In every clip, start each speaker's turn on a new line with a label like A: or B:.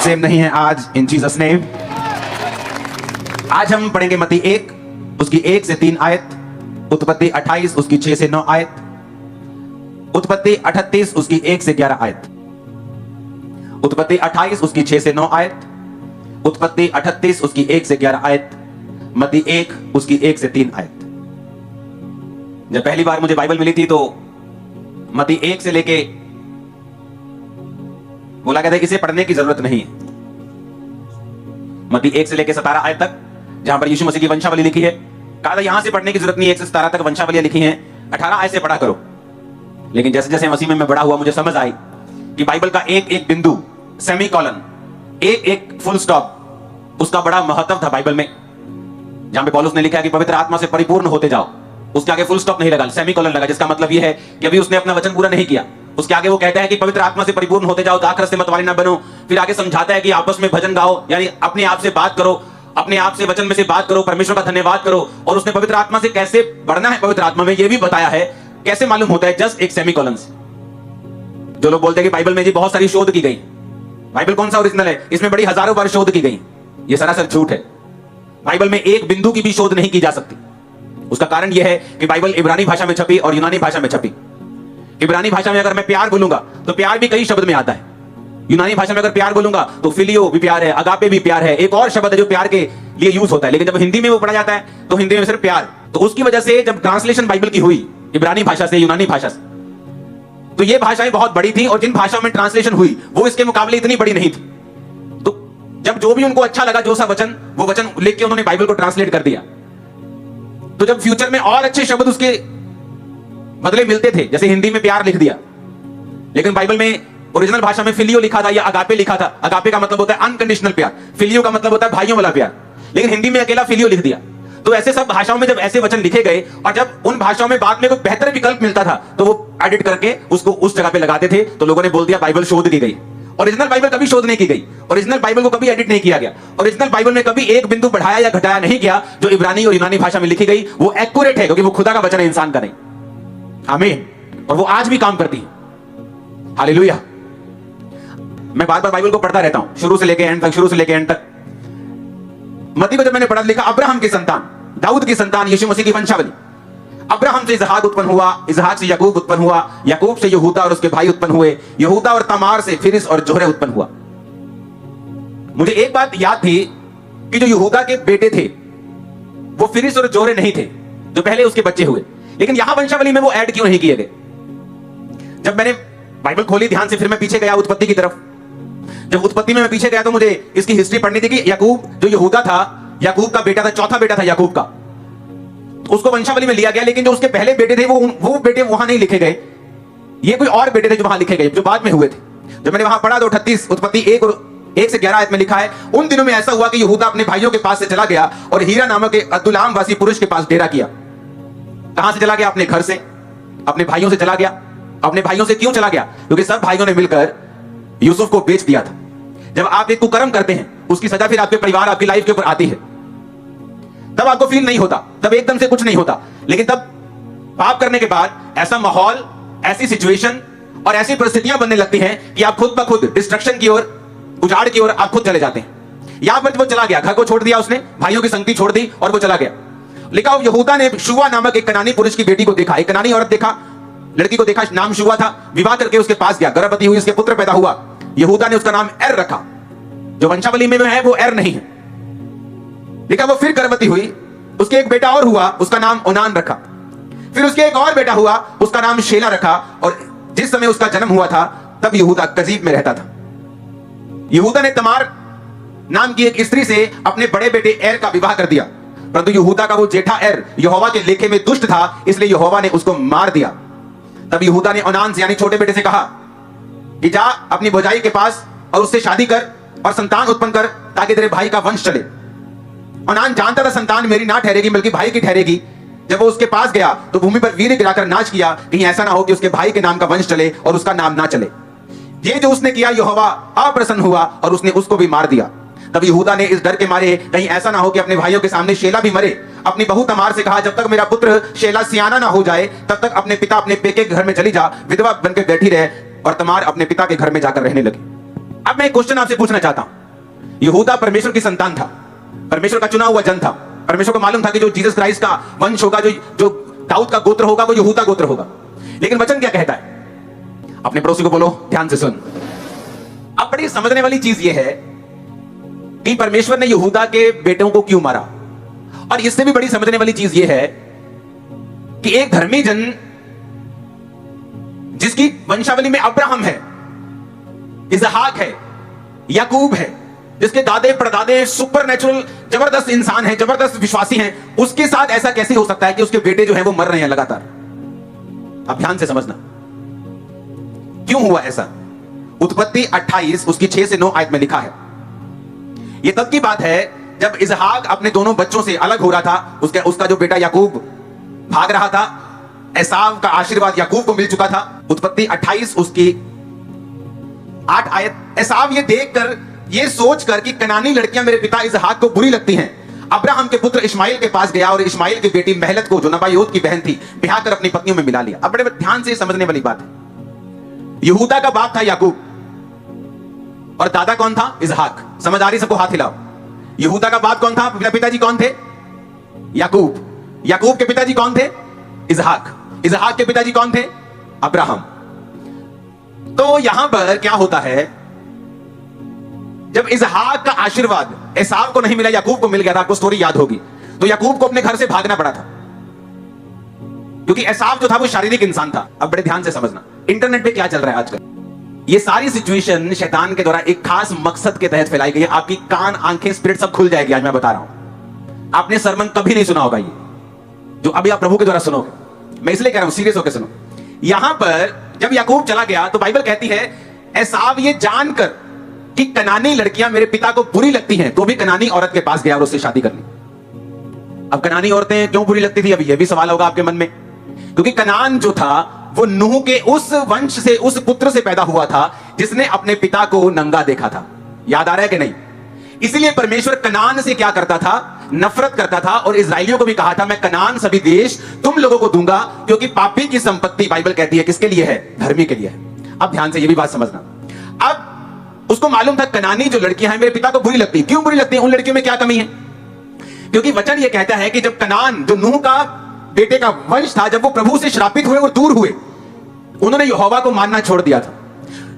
A: Same नहीं है आज इन जीसस नेम। आज हम पढ़ेंगे मत्ती 1 उसकी 1 से 3 आयत, उत्पत्ति 28 उसकी 6 से 9 आयत, उत्पत्ति 38 उसकी 1 से 11 आयत, उत्पत्ति 28 उसकी 6 से 9 आयत, उत्पत्ति 38 उसकी 1 से 11 आयत, मत्ती 1 उसकी 1 से 3 आयत। जब पहली बार मुझे बाइबल मिली थी तो मत्ती 1 से लेके बोला गया था इसे पढ़ने की जरूरत नहीं है। मत्ती 1 से लेके 17 आयत तक जहां पर यीशु मसीह की वंशावली लिखी है, कहा था यहां से पढ़ने की जरूरत नहीं है, 1 से 17 तक वंशावलियां लिखी हैं, 18 आयत से पढ़ा करो। लेकिन जैसे जैसे मसीह में मैं बड़ा हुआ मुझे समझ आई कि बाइबल का एक एक बिंदु, सेमी कॉलन, एक एक फुल स्टॉप, उसका बड़ा महत्व था बाइबल में। जहां पे पौलुस ने लिखा है कि पवित्र आत्मा से परिपूर्ण होते जाओ, उसके आगे फुल स्टॉप नहीं लगा, सेमी कॉलन लगा, जिसका मतलब यह है कि अभी उसने अपना वचन पूरा नहीं किया। उसके आगे वो कहता है कि पवित्र आत्मा से परिपूर्ण होते जाओ, दाखरस से मतवाले ना बनो। फिर आगे समझाता है कि आपस में भजन गाओ, यानी अपने आप से बात करो, अपने आप से वचन में से बात करो, परमेश्वर का धन्यवाद करो। और उसने पवित्र आत्मा से कैसे बढ़ना है पवित्र आत्मा में यह भी बताया है। कैसे मालूम होता है? जस्ट एक सेमी कॉलन से। जो लोग बोलते हैं कि बाइबल में जी बहुत सारी शोध की गई, बाइबल कौन सा ओरिजिनल है? इसमें बड़ी हजारों बार शोध की गई, यह सरासर झूठ है। बाइबल में एक बिंदु की भी शोध नहीं की जा सकती। उसका कारण यह है कि बाइबल इब्रानी भाषा में छपी और यूनानी भाषा में छपी। इब्रानी भाषा में अगर मैं प्यार बोलूंगा तो प्यार भी कई शब्द में आता है। यूनानी भाषा में अगर प्यार बोलूंगा तो फिलियो भी प्यार है, अगापे भी प्यार है, एक और शब्द है जो प्यार के लिए यूज होता है। लेकिन जब हिंदी में वो पढ़ा जाता है तो हिंदी में सिर्फ प्यार। तो उसकी वजह से जब ट्रांसलेशन बाइबल की हुई इब्रानी भाषा से यूनानी भाषा से, तो ये भाषाएं बहुत बड़ी थी और जिन भाषाओं में ट्रांसलेशन हुई वो इसके मुकाबले इतनी बड़ी नहीं थी। तो जब जो भी उनको अच्छा लगा, जो सा वचन, वो वचन लिख के उन्होंने बाइबल को ट्रांसलेट कर दिया। तो जब फ्यूचर में और अच्छे शब्द उसके बदले मिलते थे, जैसे हिंदी में प्यार लिख दिया, लेकिन बाइबल में ओरिजिनल भाषा में फिलियो लिखा था या अगापे लिखा था। अगापे का मतलब होता है अनकंडीशनल प्यार, फिलियो का मतलब होता है भाइयों वाला प्यार, लेकिन हिंदी में अकेला फिलियो लिख दिया। तो ऐसे सब भाषाओं में जब ऐसे वचन लिखे गए और जब उन भाषाओं में बाद में कोई बेहतर विकल्प मिलता था तो वो एडिट करके उसको उस जगह पे लगाते थे। तो लोगों ने बोल दिया बाइबल शोध की गई। ओरिजिनल बाइबल कभी शोध नहीं की गई, ओरिजिनल बाइबल को कभी एडिट नहीं किया गया, ओरिजिनल बाइबल में कभी एक बिंदु बढ़ाया या घटाया नहीं गया। जो इब्रानी और यूनानी भाषा में लिखी गई वो एक्यूरेट है, क्योंकि वो खुदा का वचन है, इंसान का नहीं। आमीन। और वो आज भी काम करती है। हालेलुया। मैं बार बार बाइबल को पढ़ता रहता हूं, शुरू से लेकर एंड तक, शुरू से लेकर एंड तक। मत्ती को जब मैंने पढ़ा लिखा अब्राहम की संतान, दाऊद की संतान, यीशु मसीह की वंशावली। अब्राहम से इसहाक उत्पन्न हुआ, इसहाक से याकूब उत्पन्न हुआ, याकूब से यहूदा और उसके भाई उत्पन्न हुए, यहूदा और तमार से फिरिस और जोरह उत्पन्न हुआ। मुझे एक बात याद थी कि जो यहूदा के बेटे थे वो फिरिस और जोरह नहीं थे, जो पहले उसके बच्चे हुए। लेकिन यहां वंशावली में वो ऐड क्यों नहीं किए गए? जब मैंने बाइबल खोली ध्यान से, फिर मैं पीछे गया उत्पत्ति की तरफ। जब उत्पत्ति में मैं पीछे गया तो मुझे इसकी हिस्ट्री पढ़नी थी कि याकूब जो यहूदा था, याकूब का बेटा था, चौथा बेटा था याकूब का, तो उसको वंशावली में लिया गया। लेकिन जो उसके पहले बेटे थे वो बेटे वहां नहीं लिखे गए। ये कोई और बेटे थे जो वहां लिखे गए, जो बाद में हुए थे। जब मैंने वहां पढ़ा तो 38 उत्पत्ति 1 और 1 से 11 आयत में लिखा है, उन दिनों में ऐसा हुआ कि यहूदा अपने भाइयों के पास से चला गया और हीरा नामक एक अदुल्लाम वासी पुरुष के पास डेरा किया। कहां से चला गया? अपने घर से, अपने भाइयों से चला गया। अपने भाइयों से क्यों चला गया? क्योंकि सब भाइयों ने मिलकर यूसुफ को बेच दिया था। जब आप एक कुकर्म करते हैं उसकी सजा फिर आपके परिवार, आपकी लाइफ के ऊपर आती है। तब आपको फील नहीं होता, तब एकदम से कुछ नहीं होता, लेकिन तब पाप करने के बाद ऐसा माहौल, ऐसी सिचुएशन और ऐसी परिस्थितियां बनने लगती हैं कि आप खुद ब खुद डिस्ट्रक्शन की ओर, उजाड़ की ओर आप खुद चले जाते हैं। यहां पर वो चला गया, घर को छोड़ दिया उसने, भाइयों की संगति छोड़ दी और वो चला गया। लिखा यहूदा ने शुआ नामक एक कनानी पुरुष की बेटी को देखा, एक कनानी औरत देखा, लड़की को देखा, नाम शुआ था, विवाह करके उसके पास गया, गर्भवती हुई, उसके पुत्र पैदा हुआ। यहूदा ने उसका नाम एर रखा। जो वंशावली में है वो एर नहीं है। लिखा वो फिर गर्भवती हुई, उसके एक बेटा और हुआ, उसका नाम ओनान रखा। फिर उसके एक और बेटा हुआ, उसका नाम शेला रखा। और जिस समय उसका जन्म हुआ था तब यहूदा कजीब में रहता था। यहूदा ने तमार नाम की एक स्त्री से अपने बड़े बेटे एर का विवाह कर दिया, परंतु यहूदा का वो जेठा एर यहोवा के लेखे में दुष्ट था, इसलिए यहोवा ने उसको मार दिया। तब यहूदा ने ओनान से यानी छोटे बेटे से कहा कि जा अपनी भौजाई के पास और उससे शादी कर और संतान उत्पन्न कर, ताकि तेरे भाई का वंश चले। ओनान जानता था संतान मेरी ना ठहरेगी बल्कि भाई की ठहरेगी। जब वो उसके पास गया तो भूमि पर वीर गिराकर नाच किया, कहीं ऐसा ना हो कि उसके भाई के नाम का वंश चले और उसका नाम ना चले। ये जो उसने किया, यहोवा अप्रसन्न हुआ और उसने उसको भी मार दिया। तब यहूदा ने इस डर के मारे कहीं ऐसा ना हो कि अपने भाइयों के सामने शेला भी मरे, अपनी बहू तमार से कहा, जब तक मेरा पुत्र शेला सियाना ना हो जाए तब तक अपने पिता अपने पेके के घर में चली जा, विधवा बनकर बैठी रहे। और तमार अपने पिता के घर में जाकर रहने लगी। अब मैं एक क्वेश्चन आपसे पूछना चाहता हूं। यहूदा परमेश्वर की संतान था, परमेश्वर का चुना हुआ जन था। परमेश्वर को मालूम था कि जो जीसस क्राइस्ट का वंश होगा, जो दाऊद का गोत्र होगा, वो यहूदा गोत्र होगा। लेकिन वचन क्या कहता है? अपने पड़ोसी को बोलो, ध्यान से सुन। अब बड़ी समझने वाली चीज यह है कि परमेश्वर ने यहूदा के बेटों को क्यों मारा, और इससे भी बड़ी समझने वाली चीज यह है कि एक धर्मी जन जिसकी वंशावली में अब्राहम है, इसहाक है, याकूब है, जिसके दादे परदादे सुपर नेचुरल जबरदस्त इंसान है, जबरदस्त विश्वासी हैं, उसके साथ ऐसा कैसे हो सकता है कि उसके बेटे जो है वो मर रहे हैं लगातार? अब ध्यान से समझना क्यों हुआ ऐसा। उत्पत्ति 28 उसकी 6 से 9 आयत में लिखा है। यह तब की बात है जब इसहाक अपने दोनों बच्चों से अलग हो रहा था। उसका जो बेटा याकूब भाग रहा था, एसाव का आशीर्वाद याकूब को मिल चुका था। उत्पत्ति 28 उसकी 8 आयत। एसाव ये देखकर, ये सोचकर कि कनानी लड़कियां मेरे पिता इसहाक को बुरी लगती हैं, अब्राहम के पुत्र इश्माइल के पास गया और इश्माइल की बेटी महलत को, जो नबायोत की बहन थी, ब्याह कर अपनी पत्नियों में मिला लिया। अब बड़े ध्यान से समझने वाली बात है। यहूदा का बाप था याकूब और दादा कौन था? इसहाक। समझ आ रही सबको? हाथ हिलाओ। यहूदा का बाप कौन था? पिताजी कौन थे? याकूब। याकूब के पिताजी कौन थे? इसहाक। इसहाक के पिताजी कौन थे? अब्राहम। तो यहां पर क्या होता है, जब इसहाक का आशीर्वाद एसाव को नहीं मिला, याकूब को मिल गया था। आपको स्टोरी याद होगी। तो याकूब को अपने घर से भागना पड़ा था, क्योंकि एसाव जो था वो शारीरिक इंसान था। अब बड़े ध्यान से समझना, इंटरनेट पे क्या चल रहा है आजकल। ये सारी सिचुएशन शैतान के द्वारा एक खास मकसद के तहत फैलाई गई है। आपकी कान, आंखें, स्पिरिट सब खुल जाएगी। आज मैं बता रहा हूं, आपने सरमन कभी नहीं सुना होगा ये जो अभी आप प्रभु के द्वारा सुनोगे। मैं इसलिए कह रहा हूं, सीरियस होकर सुनो। यहां पर जब याकूब चला गया तो बाइबल कहती है एसाव ये जानकर कि कनानी लड़कियां मेरे पिता को बुरी लगती हैं, तो भी कनानी औरत के पास गया और उससे शादी कर ली। अब कनानी औरतें क्यों बुरी लगती थी, अभी यह भी सवाल होगा आपके मन में। क्योंकि कनान जो था वो नूह के उस वंश से, उस पुत्र से पैदा हुआ था जिसने अपने पिता को नंगा देखा था। याद आ रहा है कि नहीं? इसलिए परमेश्वर कनान से क्या करता था? नफरत करता था। और इस्राएलियों को भी कहा था, मैं कनान सभी देश तुम लोगों को दूंगा, क्योंकि पापी की संपत्ति, बाइबल कहती है, किसके लिए है? धर्मी के लिए है। अब ध्यान से ये भी बात समझना। अब उसको मालूम था कनानी जो लड़कियां हैं मेरे पिता को बुरी लगती है। क्यों बुरी लगती है? उन लड़कियों में क्या कमी है? क्योंकि वचन ये कहता है कि जब कनान, जो नूह का बेटे का वंश था, जब वो प्रभु से श्रापित हुए और दूर हुए, उन्होंने यहोवा को मानना छोड़ दिया था।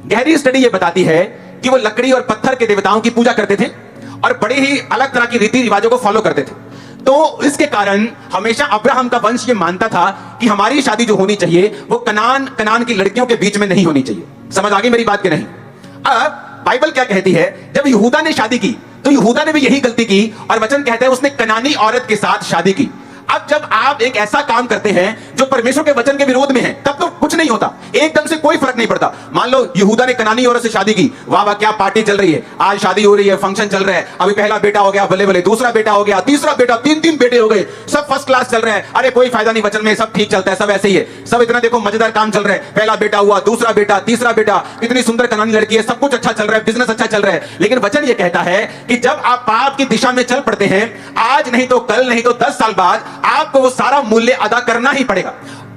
A: गहरी स्टडी ये बताती है कि वो लकड़ी और पत्थर के देवताओं की पूजा करते थे और बड़े ही अलग तरह की रीति रिवाजों को फॉलो करते थे। तो इसके कारण हमेशा अब्राहम का वंश ये मानता था कि हमारी शादी जो होनी चाहिए वो कनान की लड़कियों के बीच में नहीं होनी चाहिए। समझ आ गई मेरी बात कि नहीं? अब बाइबल क्या कहती है, जब यहूदा ने शादी की तो यहूदा ने भी यही गलती की और वचन कहता है उसने कनानी औरत के साथ शादी की। अब जब आप एक ऐसा काम करते हैं जो परमेश्वर के वचन के विरोध में है, तब तो कुछ नहीं होता, एकदम से कोई फर्क नहीं पड़ता। मान लो यहूदा ने कनानी औरत से शादी की, वाह वाह क्या पार्टी चल रही है, आज शादी हो रही है, फंक्शन चल रहा है, अभी पहला बेटा हो गया, भले भले, दूसरा बेटा हो गया, तीसरा बेटा, तीन बेटे हो गए, सब फर्स्ट क्लास चल रहे हैं। अरे कोई फायदा नहीं वचन में, सब ठीक चलता है, सब ऐसे ही है, सब इतना देखो मजेदार काम चल रहा है, पहला बेटा हुआ, दूसरा बेटा, तीसरा बेटा, इतनी सुंदर कनानी लड़की है, सब कुछ अच्छा चल रहा है, बिजनेस अच्छा चल रहा है। लेकिन वचन ये कहता है कि जब आप पाप की दिशा में चल पड़ते हैं, आज नहीं तो कल, नहीं तो 10 साल बाद आपको वो सारा मूल्य अदा करना ही पड़ेगा।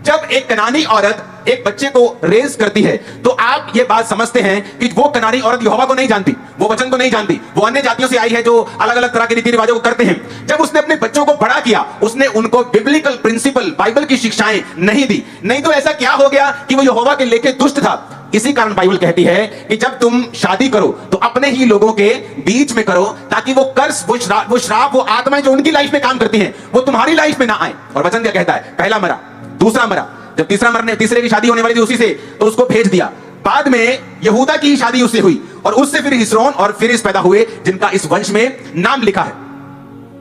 A: जब एक कनानी औरत एक बच्चे को रेज करती है तो आप ये बात समझते हैं कि वो कनानी औरत यहोवा को नहीं जानती, वो वचन को नहीं जानती, वो अन्य जातियों से आई है जो अलग अलग तरह के रीति रिवाजों को करते हैं। जब उसने अपने बच्चों को बड़ा किया, उसने उनको बिब्लिकल प्रिंसिपल, बाइबल की शिक्षाएं नहीं दी। नहीं तो ऐसा क्या हो गया कि वो यहोवा के लेके दुष्ट था। इसी कारण बाइबल कहती है कि जब तुम शादी करो तो अपने ही लोगों के बीच में करो, ताकि वो कर्स, वो श्राप, वो आत्माएं जो उनकी लाइफ में काम करती हैं वो तुम्हारी लाइफ में ना आए। और वचन क्या कहता है? पहला मरा, दूसरा मरा, जब तीसरे की शादी होने वाली थी उसी से, तो उसको भेज दिया। बाद में यहूदा की शादी उससे हुई और उससे फिर हिस्रोन और फिरिस पैदा हुए, जिनका इस वंश में नाम लिखा है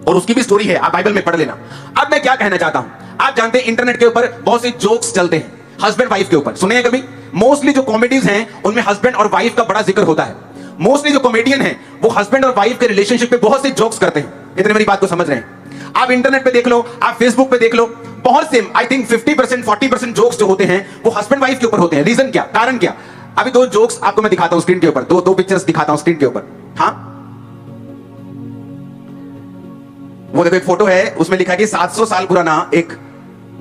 A: और उसकी भी स्टोरी है, आप बाइबल में पढ़ लेना। अब मैं क्या कहना चाहता हूं, आप जानते हैं इंटरनेट के ऊपर बहुत से जोक्स चलते हैं हस्बैंड वाइफ के ऊपर, सुने हैं कभी? मोस्टली जो कॉमेडीज हैं उनमें हस्बैंड और वाइफ का बड़ा जिक्र होता है। मोस्टली जो कॉमेडियन हैं वो हस्बैंड और वाइफ के रिलेशनशिप पे बहुत से जोक्स करते हैं। इतने मेरी बात को समझ रहे हैं? आप इंटरनेट पे देख लो, आप फेसबुक पे देख लो, बहुत से, आई थिंक 50% 40% जोक्स जो होते हैं वो हस्बैंड वाइफ के ऊपर होते हैं। रीजन क्या, कारण क्या? अभी 2 जोक्स आपको मैं दिखाता हूं स्क्रीन के ऊपर, दो पिक्चर्स दिखाता हूं स्क्रीन के ऊपर। हाँ, वो देखो एक फोटो है, उसमें लिखा है कि 700 साल पुराना एक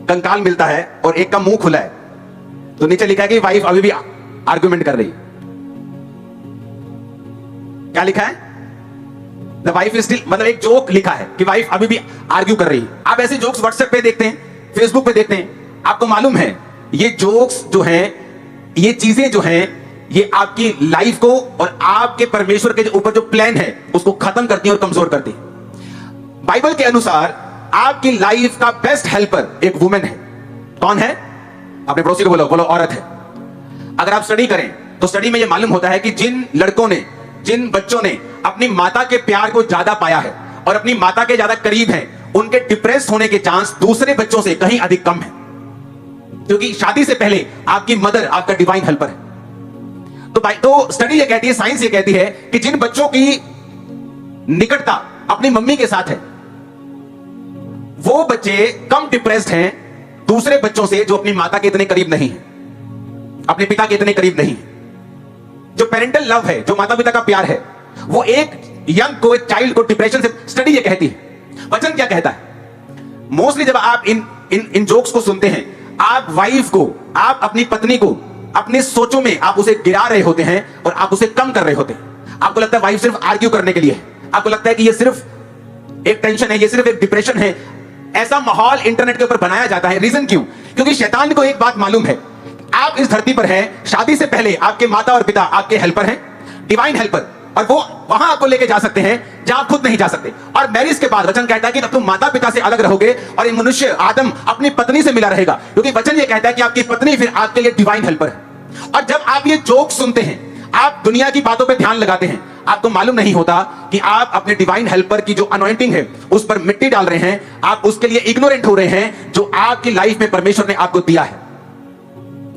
A: कंकाल मिलता है और एक का मुंह खुला है, तो नीचे लिखा है कि वाइफ अभी भी आर्गुमेंट कर रही। क्या लिखा है? द वाइफ इज स्टिल, मतलब एक जोक लिखा है कि वाइफ अभी भी आर्ग्यू कर रही है। आप ऐसे जोक्स व्हाट्सएप पे देखते हैं, फेसबुक पे देखते हैं, आपको मालूम है ये जोक्स जो हैं, ये चीजें जो हैं, ये आपकी लाइफ को और आपके परमेश्वर के ऊपर जो प्लान है उसको खत्म करती है और कमजोर करती है। बाइबल के अनुसार आपकी लाइफ का बेस्ट हेल्पर एक वुमेन है। कौन है? अपने पड़ोसी को बोलो, बोलो औरत है। अगर आप स्टडी करें तो स्टडी में यह मालूम होता है कि जिन लड़कों ने, जिन बच्चों ने अपनी माता के प्यार को ज्यादा पाया है और अपनी माता के ज्यादा करीब हैं, उनके डिप्रेस होने के चांस दूसरे बच्चों से कहीं अधिक कम है, क्योंकि शादी से पहले आपकी मदर आपका डिवाइन हेल्पर है। तो स्टडी ये कहती है, साइंस ये कहती है कि जिन बच्चों की निकटता अपनी मम्मी के साथ है, वो बच्चे कम डिप्रेस्ड हैं दूसरे बच्चों से जो अपनी माता के इतने करीब नहीं है, अपने पिता के इतने करीब नहीं है। जो पेरेंटल लव है, जो माता पिता का प्यार है, वो एक यंग को, एक चाइल्ड को डिप्रेशन से, स्टडी ये कहती है। वचन क्या कहता है? मोस्टली जब आप इन जोक्स को सुनते हैं, आप वाइफ को, आप अपनी पत्नी को अपने सोचों में आप उसे गिरा रहे होते हैं और आप उसे कम कर रहे होते हैं। आपको लगता है वाइफ सिर्फ आर्ग्यू करने के लिए है, आपको लगता है कि ये सिर्फ एक टेंशन है, ये सिर्फ एक डिप्रेशन है। ऐसा माहौल इंटरनेट के ऊपर बनाया जाता है। रीजन क्यों? क्योंकि शैतान को एक बात मालूम है, आप इस धरती पर हैं, शादी से पहले आपके माता और पिता आपके हेल्पर हैं, डिवाइन हेल्पर, और वो वहां आपको लेके जा सकते हैं जहां आप खुद नहीं जा सकते। और मैरिज के बाद वचन कहता है कि तब तुम माता पिता से अलग रहोगे और ये मनुष्य आदम अपनी पत्नी से मिला रहेगा, क्योंकि वचन ये कहता है कि आपकी पत्नी फिर आपके लिए डिवाइन हेल्पर है। और जब आप ये जोक सुनते हैं, आप दुनिया की बातों पे ध्यान लगाते हैं, आपको मालूम नहीं होता कि आप अपने डिवाइन हेल्पर की जो अनॉइंटिंग है उस पर मिट्टी डाल रहे हैं, आप उसके लिए इग्नोरेंट हो रहे हैं जो आपकी लाइफ में परमेश्वर ने आपको दिया है।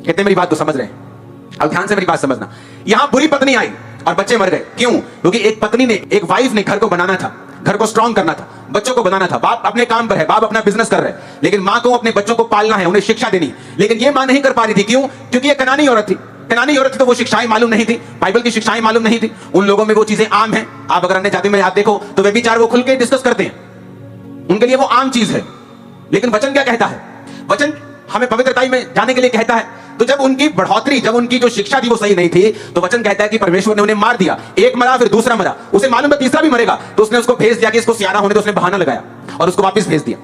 A: कितने मेरी बात को समझ रहे हैं? अब ध्यान से मेरी बात समझना। यहां बुरी पत्नी आई और बच्चे मर गए। क्यों? क्योंकि एक पत्नी ने, एक वाइफ ने घर को बनाना था, घर को स्ट्रांग करना था, बच्चों को बनाना था। बाप अपने काम पर है, बाप अपना बिजनेस कर रहे हैं, लेकिन मां को अपने बच्चों को पालना है, उन्हें शिक्षा देनी। लेकिन ये मां नहीं कर पा रही थी। क्यों? क्योंकि ये कनानी औरत थी। कनानी औरत थी तो वो शिक्षाएं मालूम नहीं थी, बाइबल की शिक्षाएं मालूम नहीं थी। उन लोगों में वो चीजें आम हैं। आप अगर अन्य जाति में आप देखो तो वे विचार वो खुल के डिस्कस करते हैं, उनके लिए वो आम चीज है। लेकिन वचन क्या कहता है? वचन हमें पवित्रता में जाने के लिए कहता है। तो जब उनकी बढ़ोतरी, जब उनकी जो शिक्षा थी वो सही नहीं थी, तो वचन कहता है कि परमेश्वर ने उन्हें मार दिया। एक मरा, फिर दूसरा मरा, उसे मालूम है तीसरा भी मरेगा, तो उसने उसको भेज दिया कि इसको सियाना होने, तो उसने बहाना लगाया और उसको वापस भेज दिया।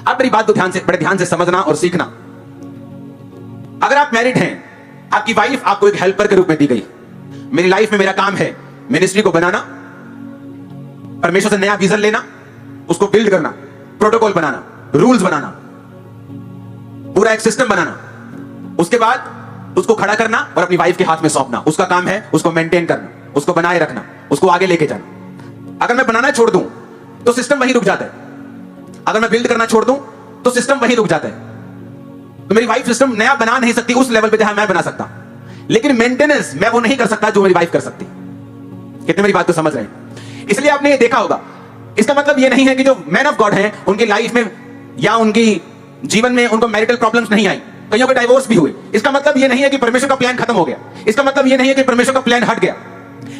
A: अब मेरी बात को ध्यान से, बड़े ध्यान से समझना और सीखना। अगर आप मैरिड हैं, आपकी वाइफ आपको एक हेल्पर के रूप में दी गई। मेरी लाइफ में मेरा काम है मिनिस्ट्री को बनाना, परमेश्वर से नया विजन लेना, उसको बिल्ड करना, प्रोटोकॉल बनाना, रूल्स बनाना, पूरा एक सिस्टम बनाना, उसके बाद उसको खड़ा करना और अपनी वाइफ के हाथ में सौंपना। उसका काम है उसको मेंटेन करना, उसको बनाए रखना, उसको आगे लेके जाना। अगर मैं बनाना छोड़ दूं तो सिस्टम वहीं रुक जाता है, अगर मैं बिल्ड करना छोड़ दूं तो सिस्टम वहीं रुक जाता है। तो मेरी वाइफ सिस्टम नया बना नहीं सकती उस लेवल पे जहां मैं बना सकता, लेकिन मेंटेनेंस मैं वो नहीं कर सकता जो मेरी वाइफ कर सकती। कितने मेरी बात को समझ रहे हैं? इसलिए आपने ये देखा होगा, इसका मतलब ये नहीं है कि जो मैन ऑफ गॉड हैं उनकी लाइफ में या उनकी जीवन में उनको मैरिटल प्रॉब्लम्स नहीं आई, कईयों के डाइवोर्स भी हुए। इसका मतलब ये नहीं है कि परमेश्वर का प्लान खत्म हो गया, इसका मतलब ये नहीं है कि परमेश्वर का प्लान हट गया।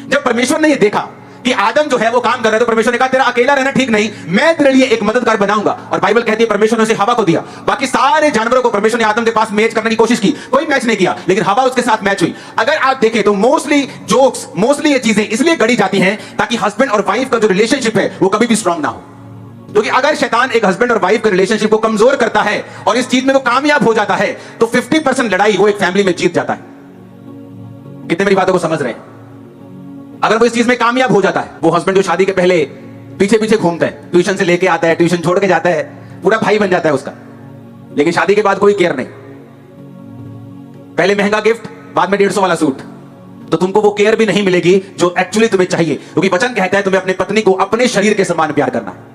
A: जब परमेश्वर ने ये देखा कि आदम जो है वो काम कर रहा है, तो परमेश्वर ने कहा तेरा अकेला रहना ठीक नहीं, मैं तेरे लिए एक मददगार बनाऊंगा। और बाइबल कहती है परमेश्वर ने उसे हवा को दिया। बाकी सारे जानवरों को परमेश्वर ने आदम के पास मैच करने की कोशिश की, कोई मैच नहीं किया, लेकिन हवा उसके साथ मैच हुई। अगर आप देखें तो मोस्टली जोक्स, मोस्टली ये चीजें इसलिए गढ़ी जाती हैं ताकि हस्बैंड और वाइफ का जो रिलेशनशिप है वो कभी भी स्ट्रांग ना हो। क्योंकि अगर शैतान एक हस्बैंड और वाइफ के रिलेशनशिप को कमजोर करता है और इस चीज में वो कामयाब हो जाता है, तो 50% लड़ाई वो एक फैमिली में जीत जाता है। कितने मेरी बातों को समझ रहे हैं? अगर वो इस चीज में कामयाब हो जाता है, वो हस्बैंड जो शादी के पहले पीछे पीछे घूमता है, ट्यूशन से लेके आता है, ट्यूशन छोड़ के जाता है, पूरा भाई बन जाता है उसका, लेकिन शादी के बाद कोई केयर नहीं, पहले महंगा गिफ्ट, बाद में 150 वाला सूट, तो तुमको वो केयर भी नहीं मिलेगी जो एक्चुअली तुम्हें चाहिए। क्योंकि वचन कहता है तुम्हें अपनी पत्नी को अपने शरीर के समान प्यार करना है।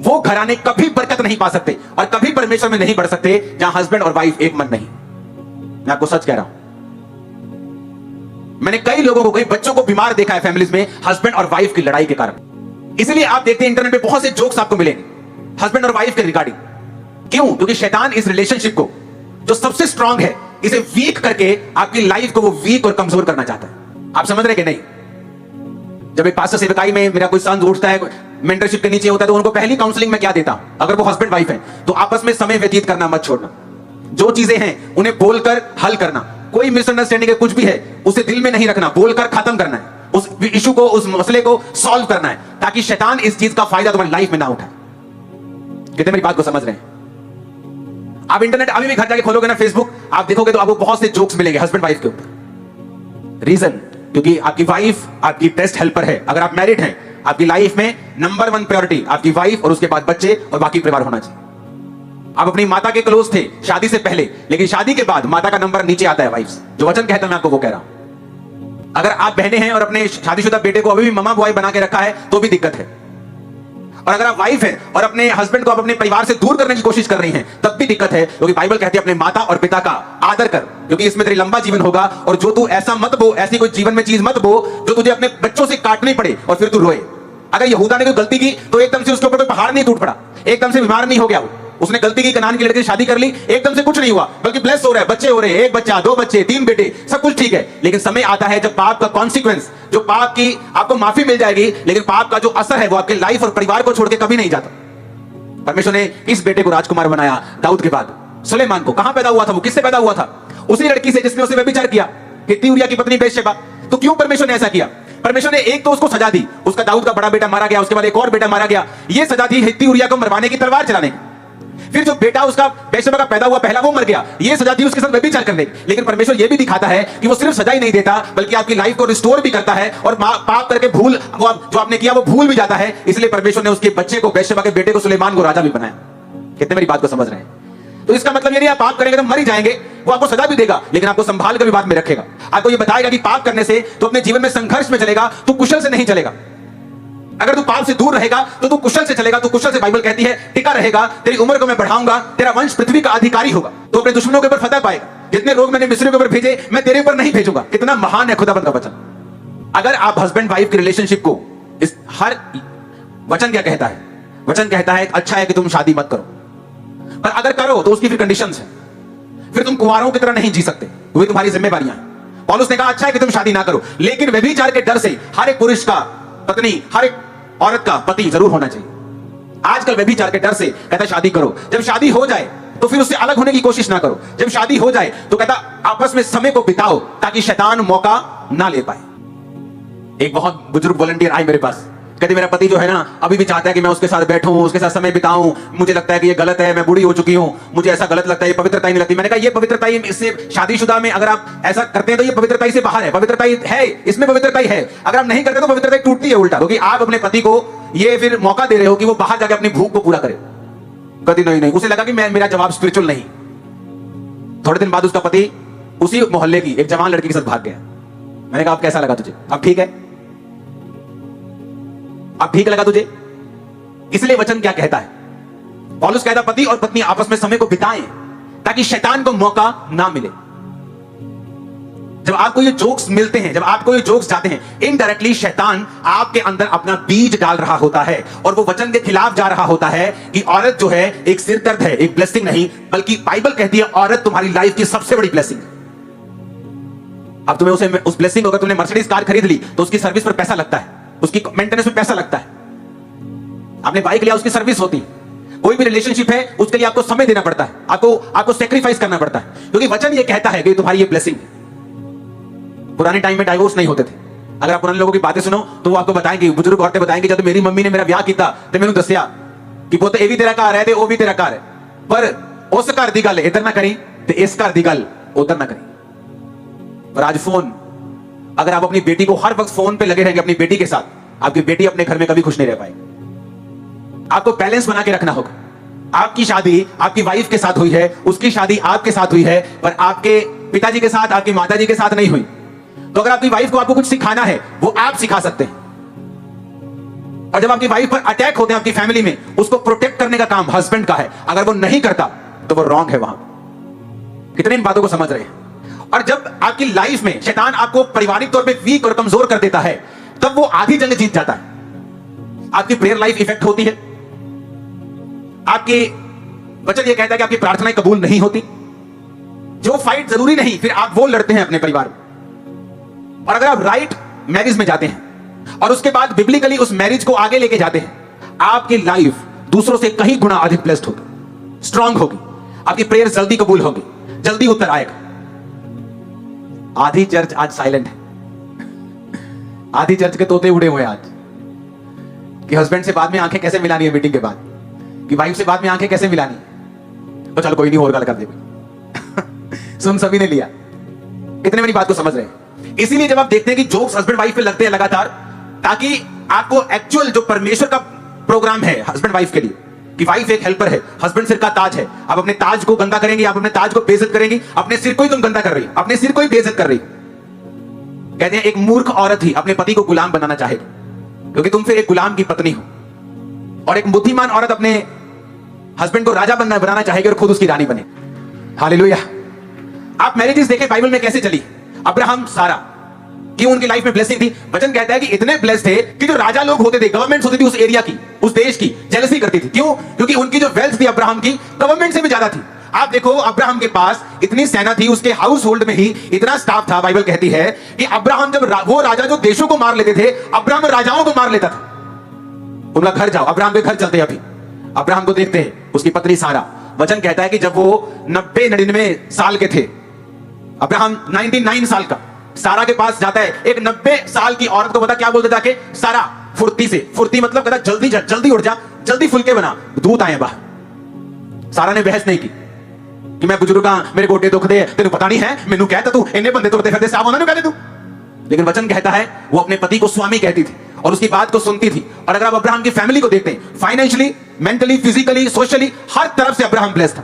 A: वो घराने कभी बरकत नहीं पा सकते और कभी परमेश्वर में नहीं बढ़ सकते जहां हस्बैंड और वाइफ एक मन नहीं। मैं आपको सच कह रहा हूं, मैंने कई लोगों को, कई बच्चों को बीमार देखा है फैमिलीज में हस्बैंड और वाइफ की लड़ाई के कारण। इसलिए आप देखते हैं इंटरनेट पे बहुत से जोक्स आपको मिलेंगे हस्बैंड और वाइफ के रिगार्डिंग। क्यों? क्योंकि शैतान इस रिलेशनशिप को जो सबसे स्ट्रांग है, इसे वीक करके आपकी लाइफ को वो वीक और कमजोर करना चाहता है। आप समझ रहे कि नहीं? जब एक पास्टर सेवकाई में मेरा कोई सन उठता है, मेंटरशिप के नीचे होता है, तो उनको पहली काउंसलिंग में क्या देता हूं? अगर वो हस्बैंड वाइफ है तो आपस में समय व्यतीत करना मत छोड़ना, जो चीजें हैं उन्हें बोलकर हल करना। कोई मिसअंडरस्टैंडिंग कुछ भी है उसे दिल में नहीं रखना, बोलकर खत्म करना है, उस इशू को, उस मसले को सॉल्व करना है, ताकि शैतान इस चीज का फायदा तुम्हारी लाइफ में ना उठाए। कितने मेरी बात को समझ रहे हैं? आप इंटरनेट अभी भी घर जाके खोलोगे ना, फेसबुक, आप देखोगे तो आपको बहुत से जोक्स मिलेंगे हस्बैंड वाइफ के ऊपर। रीजन, क्योंकि आपकी वाइफ आपकी बेस्ट हेल्पर है। अगर आप मैरिड हैं, आपकी लाइफ में नंबर 1 प्रायोरिटी आपकी वाइफ, और उसके बाद बच्चे और बाकी परिवार होना चाहिए। आप अपनी माता के क्लोज थे शादी से पहले, लेकिन शादी के बाद माता का नंबर नीचे आता है वाइफ से। जो वचन कहता है मैं आपको वो कह रहा हूं। अगर आप बहनें हैं और अपने शादीशुदा बेटे को अभी भी ममा बॉय बना के रखा है तो भी दिक्कत है। और अगर आप वाइफ हैं और अपने हस्बैंड को आप अपने परिवार से दूर करने की कोशिश कर रही हैं, तब भी दिक्कत है, क्योंकि बाइबल कहती है अपने माता और पिता का आदर कर, क्योंकि इसमें तेरी लंबा जीवन होगा। और जो तू ऐसा मत बो, ऐसी कोई जीवन में चीज मत बो जो तुझे अपने बच्चों से काटनी पड़े और फिर तू रोए। अगर यहूदा ने कोई गलती की तो एकदम से उसके ऊपर कोई पहाड़ नहीं टूट पड़ा, एकदम से बीमार नहीं हो गया। उसने गलती की, कनान की लड़की से शादी कर ली, एकदम से कुछ नहीं हुआ, बल्कि ब्लेस हो रहा है, बच्चे हो रहे हैं, 1 बच्चा, 2 बच्चे, 3 बेटे, सब कुछ ठीक है। लेकिन समय आता है जब पाप का कॉन्सिक्वेंस, जो पाप की आपको माफी मिल जाएगी, लेकिन पाप का जो असर है वो आपके लाइफ और परिवार को छोड़ के कभी नहीं जाता। परमेश्वर ने इस बेटे को राजकुमार बनाया दाऊद के बाद, सुलेमान को। कहां पैदा हुआ था वो? किससे पैदा हुआ था? उसी लड़की से जिसने उसे व्यभिचार किया, हित्ती उरिया की पत्नी बेतशेबा। तो क्यों परमेश्वर ने ऐसा किया? परमेश्वर ने एक तो उसको सजा दी, उसका दाऊद का बड़ा बेटा मारा गया, उसके बाद एक और बेटा मारा गया। यह सजा थी हित्ती उरिया को मरवाने की, तलवार चलाने की। फिर जो बेटा उसका बेतशेबा का पैदा हुआ पहला, वो मर गया, ये सजा थी उसके साथ व्यभिचार करने की। लेकिन परमेश्वर ये भी दिखाता है कि वो सिर्फ सजा ही नहीं देता, बल्कि आपकी लाइफ को रिस्टोर भी करता है, और पाप करके भूल वो जो आपने किया वो भूल भी जाता है। इसलिए परमेश्वर ने उसके बच्चे को, बेतशेबा के बेटे को, सुलेमान को राजा भी बनाया। कितने मेरी बात को समझ रहे हैं? तो इसका मतलब ये नहीं आप पाप करेंगे तो मर ही जाएंगे, वो आपको सजा भी देगा, लेकिन आपको संभाल कर भी बात में रखेगा। आपको ये बताएगा कि पाप करने से तो अपने जीवन में संघर्ष में चलेगा, तो कुशल से नहीं चलेगा। अगर तू पाप से दूर रहेगा तो तू कुशल से चलेगा। तू कुशल से, बाइबल कहती है, टिका रहेगा, तेरी उम्र को मैं बढ़ाऊंगा, तेरा वंश पृथ्वी का अधिकारी होगा, तो अपने दुश्मनों के ऊपर फतह पाएगा। जितने लोग मैंने मिस्रियों के ऊपर भेजे, मैं तेरे ऊपर नहीं भेजूंगा। कितना महान है खुदाबंद का वचन। अगर आप हस्बैंड वाइफ की रिलेशनशिप को, इस हर वचन क्या कहता है? वचन कहता है अच्छा है कि तुम शादी मत करो, पर अगर करो तो उसकी फिर कंडीशंस है। फिर तुम कुंवारों की तरह नहीं जी सकते, वो तुम्हारी जिम्मेवारियां हैं। पौलुस ने कहा अच्छा है कि तुम शादी ना करो, लेकिन व्यभिचार के डर से हर एक पुरुष का पत्नी, हर एक औरत का पति जरूर होना चाहिए। आजकल व्यभिचार के डर से कहता शादी करो, जब शादी हो जाए तो फिर उससे अलग होने की कोशिश ना करो। जब शादी हो जाए तो कहता आपस में समय को बिताओ, ताकि शैतान मौका ना ले पाए। एक बहुत बुजुर्ग वॉलंटियर आई मेरे पास, कहते मेरा पति जो है ना, अभी भी चाहता है कि मैं उसके साथ बैठूं, उसके साथ समय बिताऊं। मुझे लगता है कि ये गलत है, मैं बूढ़ी हो चुकी हूं, मुझे ऐसा गलत लगता है, ये पवित्रता ही नहीं लगती। मैंने कहा ये पवित्रता ही, इससे शादीशुदा में अगर आप ऐसा करते हैं तो ये पवित्रता ही से बाहर है। पवित्रता ही है, इसमें पवित्रता ही है। अगर आप नहीं करते तो पवित्रता टूटती है उल्टा, क्योंकि आप अपने पति को ये फिर मौका दे रहे हो कि वो बाहर जाके अपनी भूख को पूरा करे। कहती नहीं, उसे लगा कि मेरा जवाब स्पिरिचुअल नहीं। थोड़े दिन बाद उसका पति उसी मोहल्ले की एक जवान लड़की के साथ भाग गया। मैंने कहा अब कैसा लगा तुझे? अब ठीक है, अब ठीक लगा तुझे? इसलिए वचन क्या कहता है? पौलुस कहता पति और पत्नी आपस में समय को बिताएं, ताकि शैतान को मौका ना मिले। जब आपको ये जोक्स मिलते हैं, जब आपको ये जोक्स जाते हैं, इनडायरेक्टली शैतान आपके अंदर अपना बीज डाल रहा होता है, और वो वचन के खिलाफ जा रहा होता है कि औरत जो है एक सिर दर्द है, एक ब्लेसिंग नहीं, बल्कि बाइबल कहती है औरत तुम्हारी लाइफ की सबसे बड़ी ब्लेसिंग है। अब तुम्हें उस ब्लेसिंग, अगर तुमने मर्सिडीज कार खरीद ली तो उसकी सर्विस पर पैसा लगता है, उसकी मेंटेनेंस में पैसा लगता है। आपने बाइक लिया, उसकी सर्विस होती है। कोई भी रिलेशनशिप है, उसके लिए आपको समय देना पड़ता है, आपको सेक्रीफाइस करना पड़ता है, क्योंकि वचन ये कहता है कि तुम्हारी ये ब्लेसिंग है। पुराने टाइम में डाइवोर्स नहीं होते थे। अगर आप पुराने लोगों की बातें सुनो तो वो आपको बताएंगे, बुजुर्ग औरतें बताएंगे, जब मेरी मम्मी ने मेरा ब्याह किया तो मैंने दसिया कि पुੱਤ ਇਹ ਵੀ तेरा घर है ਤੇ ਉਹ ਵੀ तेरा घर है, पर उस घर ਦੀ ਗੱਲ इधर ना करी ਤੇ इस घर ਦੀ ਗੱਲ उधर ना करी। पर आज फोन, अगर आप अपनी बेटी को हर वक्त फोन पे लगे रहेंगे अपनी बेटी के साथ, आपकी बेटी अपने घर में कभी खुश नहीं रह पाएगी। आपको बैलेंस बना के रखना होगा। आपकी शादी आपकी वाइफ के साथ हुई है, उसकी शादी आपके साथ हुई है, पर आपके पिताजी के साथ, आपकी माताजी के साथ नहीं हुई। तो अगर आपकी वाइफ को आपको कुछ सिखाना है, वो आप सिखा सकते हैं। और जब आपकी वाइफ पर अटैक होते हैं आपकी फैमिली में, उसको प्रोटेक्ट करने का काम हस्बैंड का है। अगर वो नहीं करता तो वो रॉन्ग है वहां। कितने इन बातों को समझ रहे हैं? और जब आपकी लाइफ में शैतान आपको पारिवारिक तौर पे वीक और कमजोर कर देता है, तब वो आधी जंग जीत जाता है। आपकी प्रेयर लाइफ इफेक्ट होती है, आपकी वचन ये कहता है कि आपकी प्रार्थनाएं कबूल नहीं होती। जो फाइट जरूरी नहीं, फिर आप वो लड़ते हैं अपने परिवार में। और अगर आप राइट मैरिज में जाते हैं और उसके बाद बिब्लिकली उस मैरिज को आगे लेके जाते हैं, आपकी लाइफ दूसरों से कहीं गुना अधिक ब्लेस्ड होगी, स्ट्रांग होगी। आपकी प्रेयर जल्दी कबूल होगी, जल्दी उत्तर आएगा। आधी चर्च आज साइलेंट है। आधी चर्च के तोते उड़े हुए आज कि हस्बैंड से बाद में आंखें कैसे मिलानी है मीटिंग के बाद, कि वाइफ से बाद में आंखें कैसे मिलानी है। तो चलो कोई नहीं, और गल कर दे सुन सभी ने लिया। इतने मेरी बात को समझ रहे हैं। इसीलिए जब आप देखते हैं कि जोक्स हस्बैंड वाइफ पे लगते हैं लगातार, ताकि आपको एक्चुअल जो परमेश्वर का प्रोग्राम है हस्बैंड वाइफ के लिए, कि वाइफ एक हेल्पर है, हस्बैंड सिर का ताज है, आप अपने ताज को गंदा करेंगे, आप अपने ताज को बेइज्जत करेंगी, अपने सिर को ही तुम गंदा कर रही, अपने सिर को ही बेइज्जत कर रही। कहते हैं एक मूर्ख औरत ही अपने पति को गुलाम बनाना चाहेगी, क्योंकि तुम फिर एक गुलाम की पत्नी हो, और एक बुद्धिमान औरत अपने हस्बैंड को राजा बनाना चाहेगी और खुद उसकी रानी बने। हालेलुया। आप मैरिजेस देखें बाइबल में कैसे चली। अब्राहम, सारा, क्यों उनकी लाइफ में ब्लेसिंग थी। वचन कहता है कि इतने ब्लेस्ड थे कि जो राजा लोग होते थे, गवर्नमेंट्स होती थी उस एरिया की, उस देश की, जेलसी करती थी। क्यों? क्योंकि उनकी जो वेल्थ थी अब्राहम की, गवर्नमेंट से भी ज्यादा थी। आप देखो, अब्राहम के पास इतनी सेना थी, उसके हाउस होल्ड में ही इतना स्टाफ था। बाइबल कहती है कि अब्राहम जब वो राजा जो देशों को मार लेते थे, अब्राहम राजाओं को मार लेता था। उनका घर जाओ, अब्राहम के घर चलते अभी, अब्राहम को देखते हैं, उसकी पत्नी सारा। वचन कहता है कि जब वो 99 साल के थे, अब्राहम 99 साल का, सारा के पास जाता है। एक 90 साल की औरत को पता क्या बोलते जाके, सारा फुर्ती से, फुर्ती मतलब कहता जल्दी जल्दी उठ जा, जल्दी फुलके बना, दूध आए बाहर। सारा ने बहस नहीं की कि मैं बुजुर्ग हां, मेरे गोटे दुख दे, तेन पता नहीं है, मैनू कहता तू इन्ने बंदे तुरते फिरते साहब उन्होंने कहते तू। लेकिन वचन कहता है वो अपने पति को स्वामी कहती थी और उसकी बात को सुनती थी। और अगर आप अब्राहम की फैमिली को देखते हैं, फाइनेंशियली, मेंटली, फिजिकली, सोशली, हर तरफ से अब्राहम ब्लेस्ड था।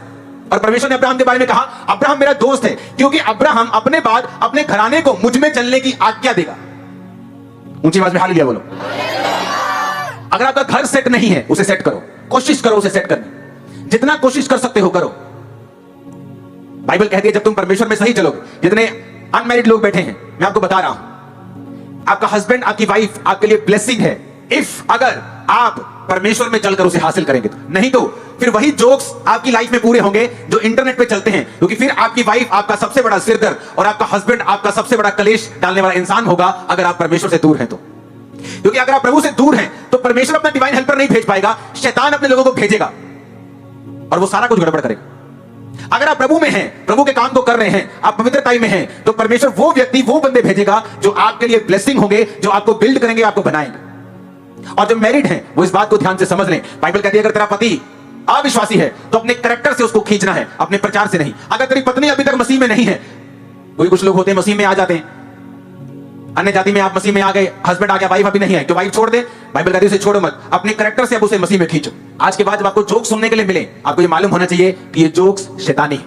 A: और परमेश्वर ने अब्राहम के बारे में कहा, अब्राहम मेरा दोस्त है, क्योंकि अब्राहम अपने बाद अपने घराने को मुझ में चलने की आज्ञा देगा। ऊंची आवाज में हालेलुया बोलो। अगर आपका घर सेट नहीं है, उसे सेट करो, कोशिश करो उसे सेट करने, जितना कोशिश कर सकते हो करो। बाइबल कहती है जब तुम परमेश्वर में सही चलोगे, जितने अनमैरिड लोग बैठे हैं, मैं आपको बता रहा हूं, आपका हस्बैंड, आपकी वाइफ आपके लिए ब्लेसिंग है, इफ अगर आप परमेश्वर में चलकर उसे हासिल करेंगे तो। नहीं तो फिर वही जोक्स आपकी लाइफ में पूरे होंगे जो इंटरनेट पे चलते हैं, क्योंकि फिर आपकी वाइफ आपका सबसे बड़ा सिरदर्द और आपका हस्बैंड आपका सबसे बड़ा कलेश डालने वाला इंसान होगा अगर आप परमेश्वर से दूर हैं तो। क्योंकि अगर आप प्रभु से दूर हैं तो परमेश्वर अपना डिवाइन हेल्पर नहीं भेज पाएगा, शैतान अपने लोगों को भेजेगा और वो सारा कुछ गड़बड़ करेगा। अगर आप प्रभु में हैं, प्रभु के काम को कर रहे हैं, आप पवित्रता में हैं, तो परमेश्वर वो व्यक्ति, वो बंदे भेजेगा जो आपके लिए ब्लेसिंग होंगे, जो आपको बिल्ड करेंगे, आपको बनाएंगे। और जो मैरिड हैं वो इस बात को ध्यान से समझ लें। बाइबल कहती है अगर तेरा पति अविश्वासी है तो अपने कैरेक्टर से उसको खींचना है, अपने प्रचार से नहीं। अगर तेरी पत्नी अभी तक मसीह में नहीं है, कोई कुछ लोग होते हैं मसीह में आ जाते हैं, अन्य जाति में आप मसीह में आ गए, हस्बैंड आ गया, वाइफ अभी नहीं है, तो वाइफ छोड़ दे। बाइबल कहती है उसे छोड़ो मत, अपने कैरेक्टर से अब उसे मसीह में खींचो। आज के बाद जब आपको जोक्स सुनने के लिए मिले, आपको ये मालूम होना चाहिए कि ये जोक्स शैतानी है,